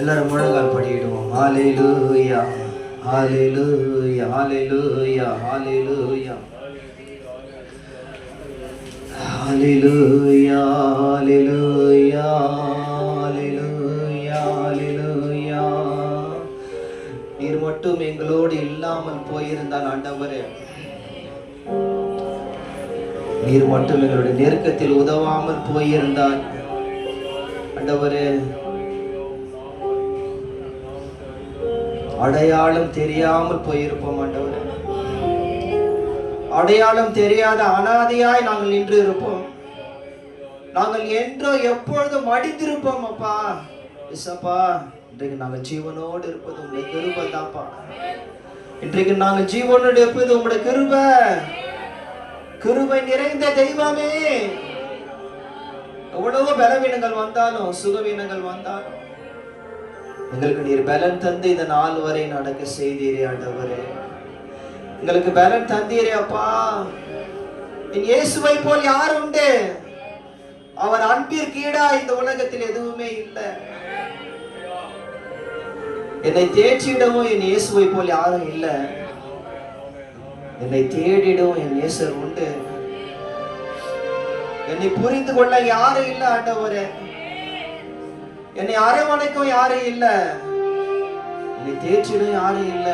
எல்லாரும் முழங்கால் படியிடுவோம். ஹalleluya ஹalleluya ஹalleluya ஹalleluya ஹalleluya ஹalleluya ஹalleluya ஹalleluya. நீர் மட்டும் எங்களோடு இல்லாமல் போயிருந்தால் ஆண்டவரே, நீர் மட்டும் எங்களுடைய நெருக்கத்தில் உதவாமல் போயிருந்தால் ஆண்டவரே, அடையாளம் தெரியாமல் போயிருப்போம் ஆண்டவரே. அடையாளம் தெரியாத அனாதையாய் நாங்கள் நின்று இருப்போம். நாங்கள் என்றோ எப்பொழுதும் மடிந்திருப்போம் அப்பா. இசப்பா, இன்றைக்கு நாங்கள் ஜீவனோடு இருப்பது உங்களுடைய கிருபை தான்ப்பா. இன்றைக்கு நாங்கள் ஜீவனோடு இருப்பது உங்களுடைய கிருபை. கிருபை நிறைந்த தெய்வமே, எவ்வளவோ பலவீனங்கள் வந்தாலும் சுகவீனங்கள் வந்தாலும் எங்களுக்கு நீர் பலன் தந்து இந்த நாள் வரை நடக்க செய்தீரே ஆண்டவரே. எங்களுக்கு பலன் தந்தீரே அப்பா. இயேசுவை போல் யார் உண்டு? அவர் அன்பிற்கு ஈடா இந்த உலகத்தில் எதுவுமே இல்லை. என்னை தேற்றிடவும் என் இயேசுவை போல் யாரும் இல்லை. என்னை தேடிடும் என் நேசர் உண்டு. என்னை புரிந்து கொள்ள யாரும் இல்லை ஆண்டவரே. என்னை அரவணைக்கும் யாரும் இல்ல. என்னை தேற்றிடும் யாரும் இல்ல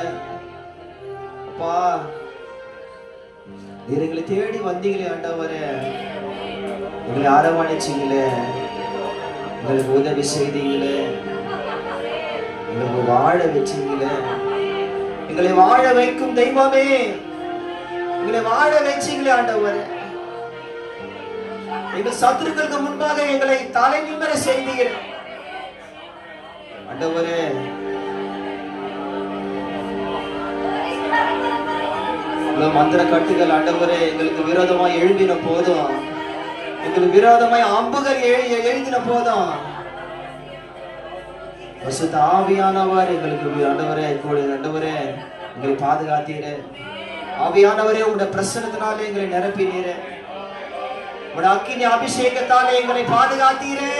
அப்பா. நீர் எங்களை தேடி வந்தீங்களே ஆண்டவரே. எங்களை அரவணைச்சிங்களே, எங்களுக்கு உதவி செய்தீங்களே, எங்களுக்கு வாழ வச்சீங்களே. எங்களை வாழ வைக்கும் தெய்வமே, எங்களை வாழ வச்சீங்களே ஆண்டவரே. எங்கள் சத்துருக்களுக்கு முன்பாக எங்களை தலை நிமிர செய்தீர்கள் ஆண்டவரே. மந்திர கட்டுகள் ஆண்டவரே எங்களுக்கு விரோதமாய் எழுதின போதும், எங்களுக்கு விரோதமாய் அம்புகள் எழுதின போதும் பரிசுத்த ஆவியானவர் எங்களுக்கு ஆண்டவரே கூட ஆண்டவரே எங்களை பாதுகாத்தீரே. ஆவியானவரே, உங்களுடைய பிரசன்னத்தினாலே எங்களை நிரப்பினீரே. உங்களுடைய அக்கினி அபிஷேகத்தாலே எங்களை பாதுகாத்தீரே.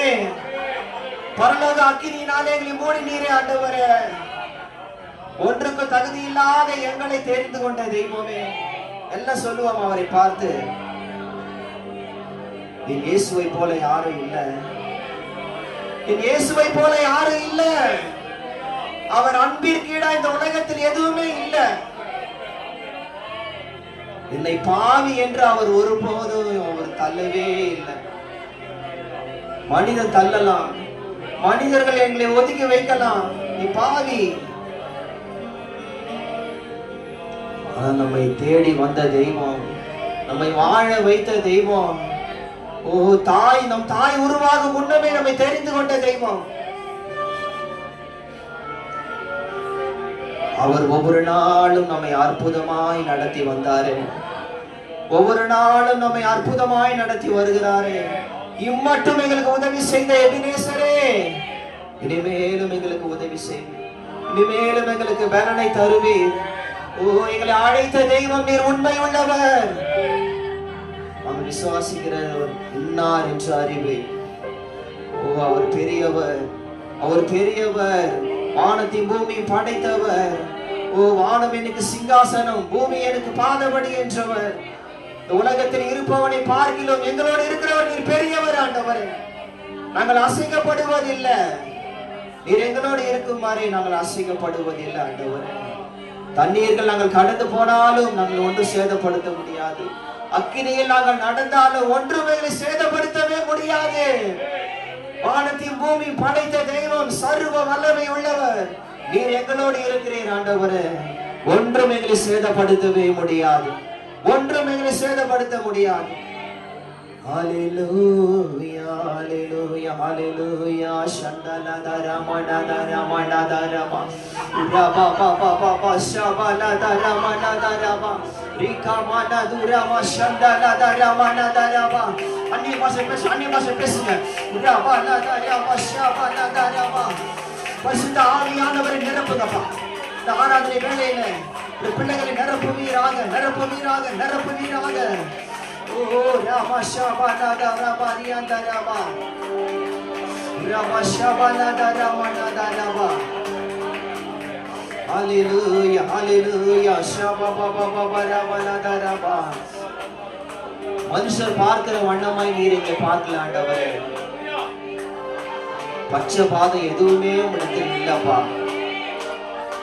பரலோக அக்கினியினாலே எங்களை மூடினீரே ஆண்டவரே. ஒன்றுக்கு தகுதி இல்லாத எங்களை தெரிந்து கொண்ட தெய்வமே, எல்லாம் சொல்லுவோம் அவரை பார்த்து, என் இயேசுவை போல யாரும் இல்லை. என் இயேசுவை போல யாரும் இல்லை. அவர் அன்பிற்கீடா இந்த உலகத்தில் எதுவுமே இல்லை. என்னை பாவி என்று அவர் ஒருபோதும் அவர் தள்ளவே இல்லை. மனிதன் தள்ளலாம், மனிதர்கள் எங்களை ஒதுக்கி வைக்கலாம், நீ பாவி. நம்மை தேடி வந்த தெய்வம், நம்மை வாழ வைத்த தெய்வம், ஓ தாய், நம் தாய் உருவாகும் முன்னமே நம்மை தெரிந்து கொண்ட தெய்வம். அவர் ஒவ்வொரு நாளும் நம்மை அற்புதமாய் நடத்தி வந்தாரே. ஒவ்வொரு நாளும் நம்மை அற்புதமாய் நடத்தி வருகிறாரே. இம்மட்டும் எங்களுக்கு உதவி செய்த எபினேசரே, இனிமேலும் எங்களுக்கு உதவி செய்வீர். இனிமேலும் எங்களுக்கு பலனை தருவீர். ஓ, எங்களை அழைத்த தெய்வம் நீர் உண்மை உள்ளவர். அவர் விசுவாசிக்கிறவர் இன்னார் என்று அறிவேன். ஓ, அவர் பெரியவர், அவர் பெரியவர். வானத்தின் பூமி படைத்தவர். ஓ, வானம் எனக்கு சிங்காசனம், பூமி எனக்கு பாதபடி என்றவர். இந்த உலகத்தில் இருப்பவனை பார்க்கிறோம், எங்களோடு இருக்கிறவர் நீர் பெரியவர் ஆண்டவரே. நாங்கள் அசைக்கப்படுவதில்லை. நீர் எங்களோடு இருக்குமாறே நாங்கள் அசைக்கப்படுவதில்லை ஆண்டவரே. தண்ணீர்கள் நாங்கள் கடந்து போனாலும் நாங்கள் ஒன்று சேதப்படுத்த முடியாது. அக்கினியில் நாங்கள் நடந்தாலும் ஒன்றுமே சேதப்படுத்தவே முடியாது. வானத்தின் பூமி படைத்த தெய்வம், சர்வ வல்லமை உள்ளவர். நீர் எங்களோடு இருக்கிறீர் ஆண்டவரே. ஒன்றும் எங்களை சேதப்படுத்தவே முடியாது. ஒன்றும் எங்களை சேதப்படுத்த முடியாது. ஹalleluya ஹalleluya ஹalleluya சந்தலதர மனதர மனதரம ரபா பாபா பாபா ஷபலதர மனதரம ரிகமனதுரம சந்தலதர மனதரம. அன்னி பாஷை பேசுங்க. ரபலதரம ஷபலதரம. பரிசுத்த ஆவியானவரை நிரப்புங்கப்பா. இந்த ஆராதனை வேளையில பிள்ளைகளை நிரப்புவீராக, நிரப்புவீராக, நிரப்புவீராக. ஓ Rama ஷபலதர மரியந்தரம Ramashabaladaramanadaraba. Hallelujah, hallelujah. Shabababababarabaladadaraba. மனுஷர் பார்க்கிற வண்ணமாய் நீர் எங்களை பார்க்கல ஆண்டவரே. பச்சை பாதம் எதுவுமே உங்களுக்கு இல்லப்பா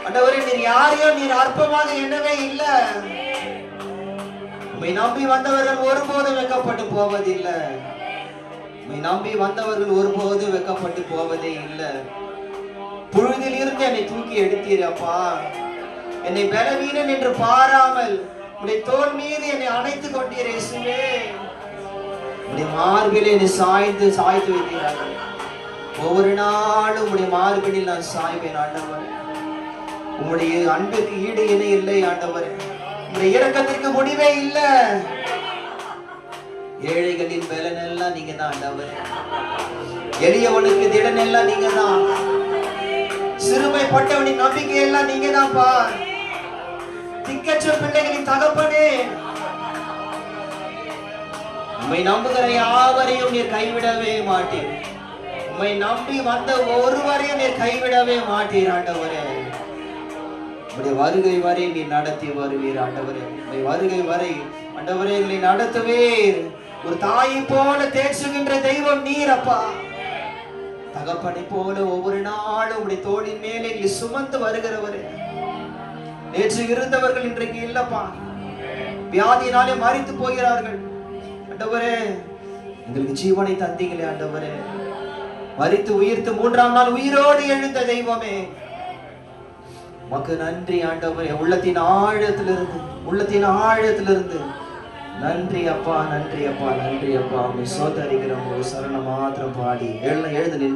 ஆண்டவரே. நீர் யாரையும் நீர் அற்பமாக எண்ணவே இல்லை. உம்மை நம்பி வந்தவர்கள் ஒருபோதும் வெட்கப்பட்டு போவதில்லை. உம்மை நம்பி வந்தவர்கள் ஒருபோதும் வெட்கப்பட்டு போவதே இல்லை. புழுதில் இருந்து என்னை தூக்கி எடுத்தீரப்பா. என்னை பலவீனன் என்று பாராமல் உடைய தோள் மீது என்னை அணைத்துக் கொண்டீர் இயேசுவே. உடைய மார்பிலே என்னை சாய்த்து வைத்தீர்கள். ஒவ்வொரு நாளும் உடைய மார்பினில் நான் சாய்வேன் ஆண்டவர். உம்முடைய அன்புக்கு ஈடு இணை இல்லை ஆண்டவர். உம்முடைய இரக்கத்திற்கு முடிவே இல்லை. ஏழைகளின் பலன் எல்லாம் நீங்க தான் ஆண்டவர். எளியவனுக்கு திடன் எல்லாம் நீங்க தான். சிறுமைப்பட்டவனின் நம்பிக்கை எல்லாம் நீங்க தான்ப்பா. திக்கற்ற பிள்ளைகளின் தகப்பனே, உம்மை நம்புகிற யாவரையும் நீர் கைவிடவே மாட்டீர். உம்மை நம்பி வந்த ஒருவரையும் நீர் கைவிடவே மாட்டீர் ஆண்டவரே. உம்முடைய வருகை வரை நீர் நடத்தி வருவீர் ஆண்டவரே. உம்முடைய வருகை வரை ஆண்டவரே எங்களை நடத்துவீர். ஒரு தாயை போல தேற்றுகின்ற தெய்வம் நீர் அப்பா. தகப்பனை போல ஒவ்வொரு நாளும் உடைய தோளின் மேலே எங்களை சுமந்து வருகிறவரே. நேற்று இருந்தவர்கள் இன்றைக்கு இல்லப்பா. வியாதியினாலே மரித்து போகிறார்கள் ஆண்டவரே. எங்களுக்கு ஜீவனை தந்தீங்களே ஆண்டவரே. மரித்து உயிர்த்து மூன்றாம் நாள் உயிரோடு எழுந்த தெய்வமே, உமக்கு நன்றி ஆண்டவரே. உள்ளத்தின் ஆழத்திலிருந்து நன்றி அப்பா, நன்றி அப்பா, நன்றி அப்பா. சோதரிக்கிறோம். ஒரு சரண மாத்திரம் பாடி எழுந்து நின்று